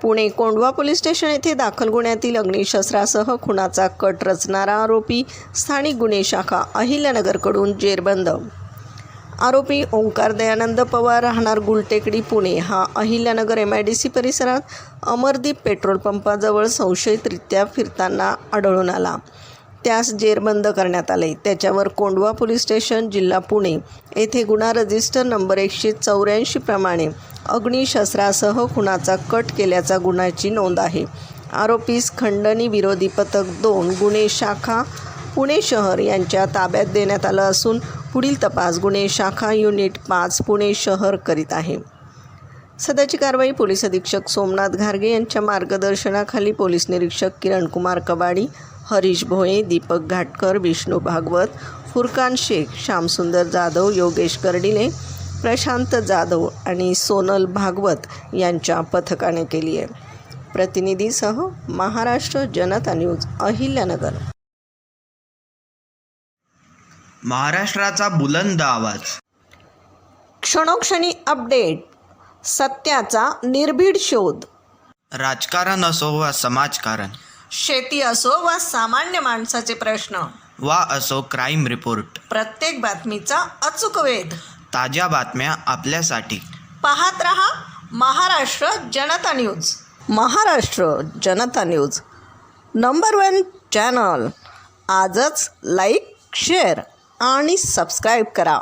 Pune Kondhwa police station येथे दाखल गुन्ह्यातील अग्निशस्त्रासह खुनाचा कट रचणारा आरोपी स्थानिक गुन्हे शाखा अहिल्यानगरकडून जेरबंद। आरोपी ओंकार दयानंद पवार राहणार गुलटेकडी पुणे हा अहिल्यानगर MIDC परिसरात अमरदीप पेट्रोल पंपाजवळ संशयितरित्या फिरताना आढळून आला। त्यास जेरबंद करण्यात आले। त्याच्यावर कोंढवा पोलीस स्टेशन जिल्हा पुणे येथे गुन्हा रजिस्टर नंबर 184 प्रमाणे अग्निशस्त्रासह खुनाचा कट केल्याचा गुन्ह्याची नोंद आहे। आरोपीस खंडणी विरोधी पथक 2 गुन्हे शाखा पुणे शहर यांच्या ताब्यात देण्यात आलं असून पुढील तपास गुन्हे शाखा युनिट 5 पुणे शहर करीत आहे। सदरची कारवाई पोलीस अधीक्षक सोमनाथ घारगे यांच्या मार्गदर्शनाखाली पोलीस निरीक्षक किरणकुमार कबाडी, हरीश भोये, दीपक घाटकर, विष्णू भागवत, फुरकान शेख, श्यामसुंदर जाधव, योगेश कर्डिले, प्रशांत जाधव आणि सोनल भागवत यांच्या पथकाने केली आहे। प्रतिनिधीसह महाराष्ट्र जनता न्यूज अहिल्यानगर। महाराष्ट्राचा बुलंद आवाज, क्षणोक्षणी अपडेट, सत्याचा निर्भीड शोध। राजकारण असो वा समाजकारण, शेती असो वा सामान्य माणसाचे प्रश्न, वा असो क्राईम रिपोर्ट, प्रत्येक बातमीचा अचूक वेध, ताज्या बातम्या आपल्यासाठी। पाहत रहा महाराष्ट्र जनता न्यूज। महाराष्ट्र जनता न्यूज नंबर 1 चॅनल। आजच लाईक, शेअर आणि सबस्क्राईब करा।